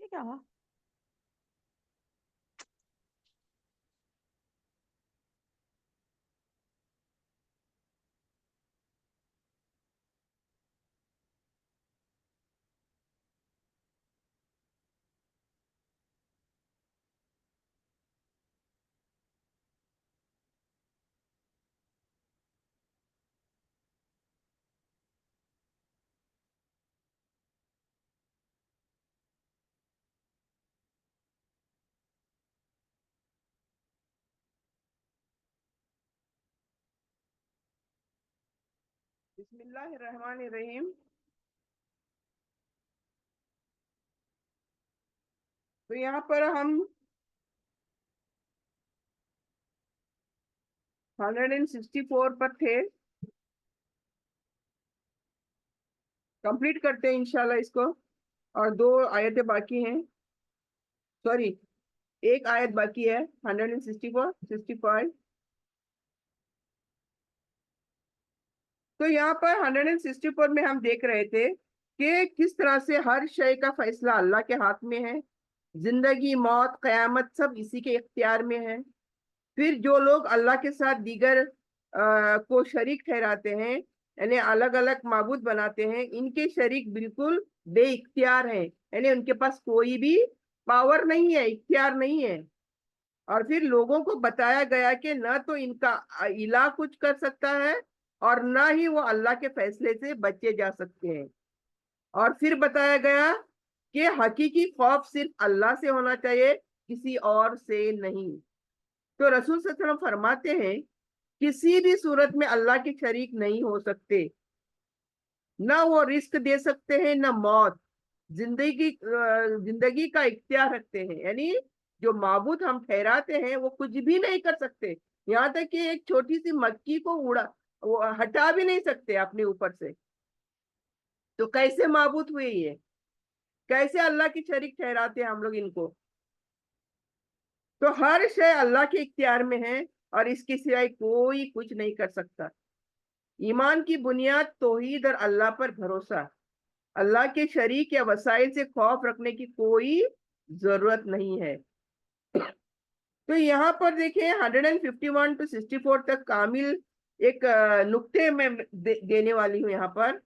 ये क्या हुआ? बिस्मिल्लाहिर्रहमानिर्रहीम। तो यहाँ पर हम 164 पर थे। कंप्लीट करते हैं इंशाल्लाह इसको। और 2 आयतें बाकी हैं। सॉरी, एक आयत बाकी है। 164, 65। तो यहाँ पर 164 में हम देख रहे थे कि किस तरह से हर शय का फैसला अल्लाह के हाथ में है। जिंदगी, मौत, कयामत सब इसी के इख्तियार में है। फिर जो लोग अल्लाह के साथ दीगर को शरीक ठहराते हैं, यानी अलग अलग माबूद बनाते हैं, इनके शरीक बिल्कुल बेइख्तियार हैं, यानी उनके पास कोई भी पावर नहीं है, इख्तियार नहीं है। और फिर लोगों को बताया गया कि न तो इनका इलाह कुछ कर सकता है और न ही वो अल्लाह के फैसले से बचे जा सकते हैं। और फिर बताया गया कि हकीकी खौफ सिर्फ अल्लाह से होना चाहिए, किसी और से नहीं। तो रसूल सल्लल्लाहु अलैहि वसल्लम फरमाते हैं, किसी भी सूरत में अल्लाह के शरीक नहीं हो सकते। ना वो रिस्क दे सकते हैं, ना मौत। जिंदगी का इख्तियार रखते हैं, यानी जो माबूद हम ठहराते हैं वो कुछ भी नहीं कर सकते। यहाँ तक कि एक छोटी सी मक्खी को वो हटा भी नहीं सकते अपने ऊपर से। तो कैसे माबूद हुए ये? कैसे अल्लाह की शरीक ठहराते हैं हम लोग इनको? तो हर शय अल्लाह के इख्तियार में है और इसके सिवाय कोई कुछ नहीं कर सकता। ईमान की बुनियाद तौहीद और अल्लाह पर भरोसा। अल्लाह के शरीक या वसाइल से खौफ रखने की कोई जरूरत नहीं है। तो यहाँ पर देखिए 151 to 64 तक कामिल एक नुक्ते में देने वाली हूँ। यहाँ पर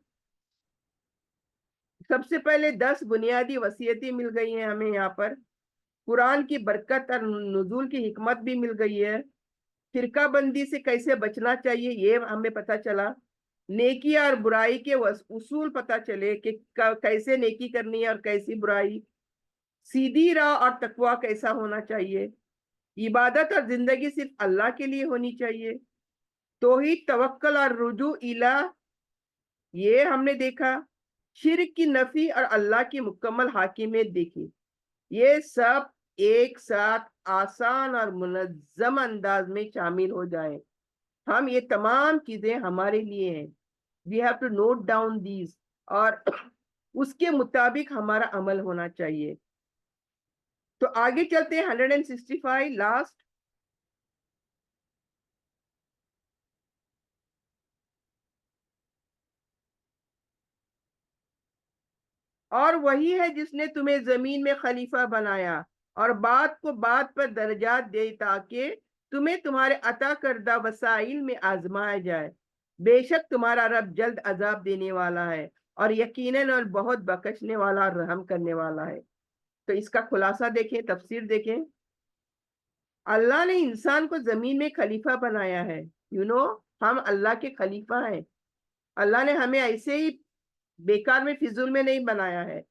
सबसे पहले 10 बुनियादी वसीयतें मिल गई हैं हमें। यहाँ पर कुरान की बरकत और नुज़ूल की हिकमत भी मिल गई है। फिरका बंदी से कैसे बचना चाहिए ये हमें पता चला। नेकी और बुराई के उसूल पता चले कि कैसे नेकी करनी है और कैसी बुराई। सीधी राह और तकवा कैसा होना चाहिए। इबादत और जिंदगी सिर्फ अल्लाह के लिए होनी चाहिए। तौहीद, तवक्कल और रुजू इला, ये हमने देखा। शिर्क की नफी और अल्लाह की मुकम्मल हाकिमियत देखी। ये सब एक साथ आसान और मुनज्जम अंदाज में शामिल हो जाए। हम ये तमाम चीजें हमारे लिए हैं। We have to note down these, और उसके मुताबिक हमारा अमल होना चाहिए। तो आगे चलते हैं 165 लास्ट। और वही है जिसने तुम्हें जमीन में खलीफा बनाया और बात को बात पर दर्जात दे, ताकि तुम्हें तुम्हारे अता करदा वसाइल में आजमाया जाए। बेशक तुम्हारा रब जल्द अजाब देने वाला है और यकीनन और बहुत बख्शने वाला और रहम करने वाला है। तो इसका खुलासा देखें, तफसीर देखें। अल्लाह ने इंसान को जमीन में खलीफा बनाया है। हम अल्लाह के खलीफा हैं। अल्लाह ने हमें ऐसे ही बेकार में, फिजूल में नहीं बनाया है।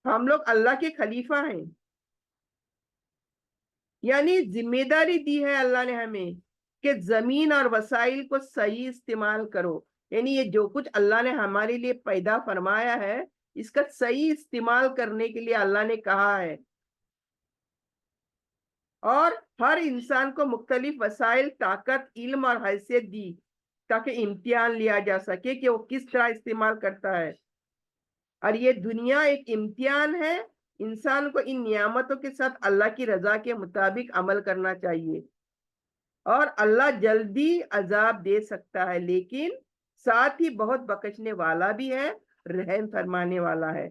हम लोग अल्लाह के खलीफा हैं। यानी जिम्मेदारी दी है अल्लाह ने हमें कि जमीन और वसाइल को सही इस्तेमाल करो। यानी ये जो कुछ अल्लाह ने हमारे लिए पैदा फरमाया है, इसका सही इस्तेमाल करने के लिए अल्लाह ने कहा है। और हर इंसान को मुख्तलिफ वसाइल, ताकत, इल्म और हैसियत दी, ताकि इम्तिहान लिया जा सके कि वो किस तरह इस्तेमाल करता है। और ये दुनिया एक इम्तिहान है। इंसान को इन नियामतों के साथ अल्लाह की रजा के मुताबिक अमल करना चाहिए। और अल्लाह जल्दी अजाब दे सकता है, लेकिन साथ ही बहुत बख्शने वाला भी है, रहम फरमाने वाला है।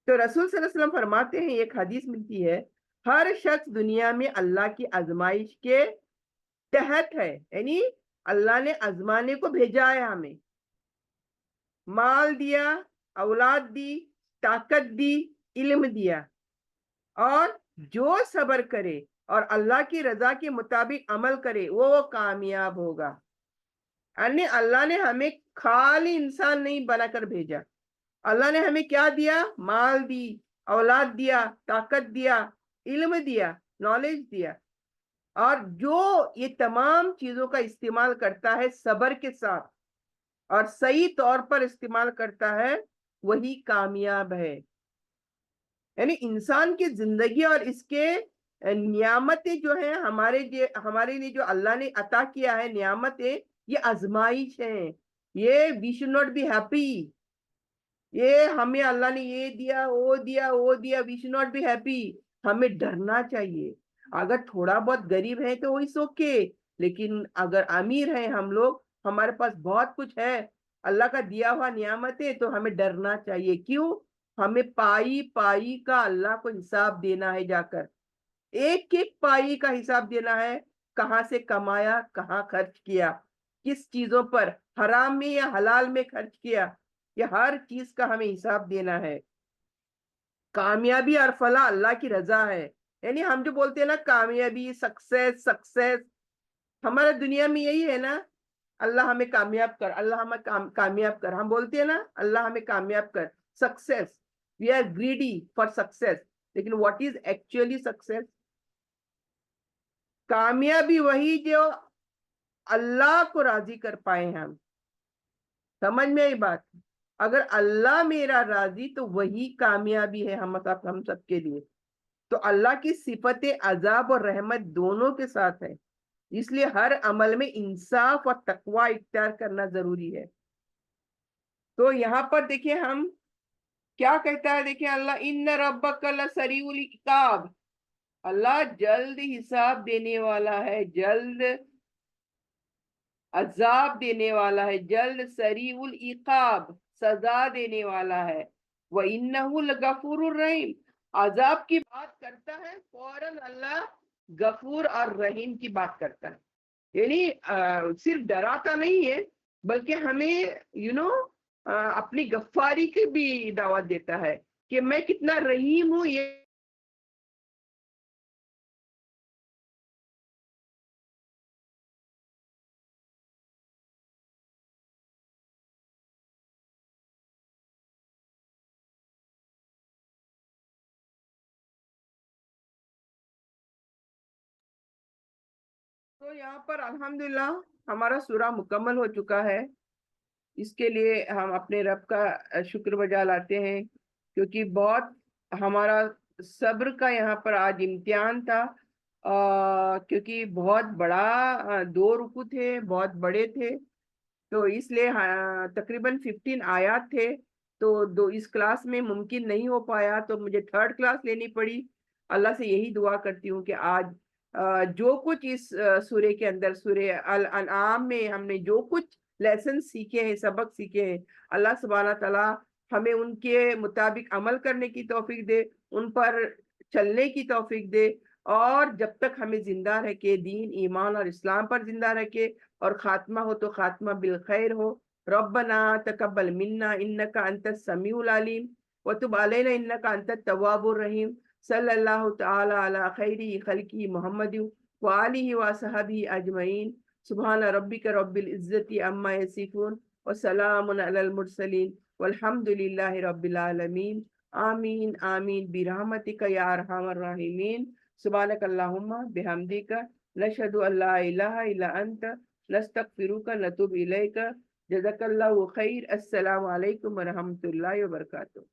تو रसूल सल्लल्लाहु अलैहि वसल्लम फरमाते हैं, एक हदीस मिलती है, हर शख्स दुनिया में अल्लाह की आजमाइश के तहत है, यानी अल्लाह ने आजमाने को भेजा है हमें, माल दिया, औलाद दी, ताकत दी, इल्म दिया, और जो सब्र करे और अल्लाह की रजा के मुताबिक अमल करे वो कामयाब होगा। यानी अल्लाह ने हमें खाली इंसान नहीं बनाकर भेजा, अल्लाह ने हमें क्या दिया? माल दी, औलाद दिया, ताकत दिया, इल्म दिया, नॉलेज दिया, और जो ये तमाम चीजों का इस्तेमाल करता है सब्र के साथ और सही तौर पर इस्तेमाल करता है, वही कामयाब है। यानी इंसान की जिंदगी और इसके नियामतें जो है हमारे लिए जो अल्लाह ने अता किया है नियामतें, ये आजमाइश है। ये we should not be happy, ये हमें अल्लाह ने ये दिया वो दिया वो दिया, we should not be happy. हमें डरना चाहिए। अगर थोड़ा बहुत गरीब है तो इट्स ओके, लेकिन अगर अमीर है हम लोग, हमारे पास बहुत कुछ है, अल्लाह का दिया हुआ नियामत है, तो हमें डरना चाहिए। क्यों? हमें पाई पाई का अल्लाह को हिसाब देना है जाकर, एक एक पाई का हिसाब देना है, कहाँ से कमाया, कहाँ खर्च किया, किस चीजों पर, हराम में या हलाल में खर्च किया, ये हर चीज का हमें हिसाब देना है। कामयाबी और फला अल्लाह की रजा है। यानी हम जो बोलते हैं ना कामयाबी, सक्सेस सक्सेस, हमारे दुनिया में यही है ना, अल्लाह हमें कामयाब कर, अल्लाह हमें कामयाब कर, हम बोलते हैं ना अल्लाह हमें कामयाब कर, success, we are greedy for success. लेकिन व्हाट इज एक्चुअली सक्सेस? कामयाबी वही जो अल्लाह को राजी कर पाए हम। समझ में आई बात? अगर अल्लाह मेरा राजी तो वही कामयाबी है हम सब के लिए। तो अल्लाह की सिफतें अजाब और रहमत दोनों के साथ है, इसलिए हर अमल में इंसाफ और तकवा इख्तियार करना जरूरी है। तो यहाँ पर देखिए हम क्या कहता है, देखिए अल्लाह, इन्न रब्बका लसरीउल इकाब, अल्लाह जल्द हिसाब देने वाला है, जल्द अजाब देने वाला है, जल्द सरीउल इकाब, सजा देने वाला है। व इन्नहु लगफूरुर रहीम, अजाब की बात करता है फौरन अल्लाह गफूर और रहीम की बात करता है। यानी सिर्फ डराता नहीं है, बल्कि हमें अपनी गफ्फारी की भी दावत देता है कि मैं कितना रहीम हूँ। ये तो यहाँ पर अल्हम्दुलिल्लाह हमारा सूरा मुकम्मल हो चुका है। इसके लिए हम अपने रब का शुक्र बजा लाते हैं, क्योंकि बहुत हमारा सब्र का यहाँ पर आज इम्तिहान था। क्योंकि बहुत बड़ा 2 रुकू थे, बहुत बड़े थे, तो इसलिए तकरीबन 15 आयात थे, तो दो इस क्लास में मुमकिन नहीं हो पाया, तो मुझे 3rd क्लास लेनी पड़ी। अल्लाह से यही दुआ करती हूँ कि आज जो कुछ इस सूरे के अंदर, सूरे अल अनआम में हमने जो कुछ लेसन सीखे हैं, सबक सीखे हैं, अल्लाह सुब्हाना तआला हमें उनके मुताबिक अमल करने की तौफीक दे, उन पर चलने की तौफीक दे, और जब तक हमें जिंदा रखे, दीन ईमान और इस्लाम पर जिंदा रखे, और खात्मा हो तो खात्मा बिल खैर हो। रब्बना तकब्बल मिन्ना इन्नका अंतस समीउल अलीम व तुब अलैना इन्नका अंतत तव्वाबुर रहीम। सल्लल्लाहु तआला अला खैरी खल्की मुहम्मद व आलिहि व सहबी अजमईन। सुभान रब्बिका रब्बिल इज्जति अम्मा यसिफून व सलामुन अलल मुरसलीन वल्हम्दुलिल्लाहि रब्बिल आलमीन। आमीन आमीन बिरहमतिका या अरहमर राहिमीन। सुब्हानक अल्लाहुम्मा बिहम्दिका नशहदु अल्ला इलाहा इल्ला अंता नस्तगफिरुका नतूबु इलैका। जज़ाकल्लाहु खैर। अस्सलामु अलैकुम व रहमतुल्लाहि व बरकातुहू।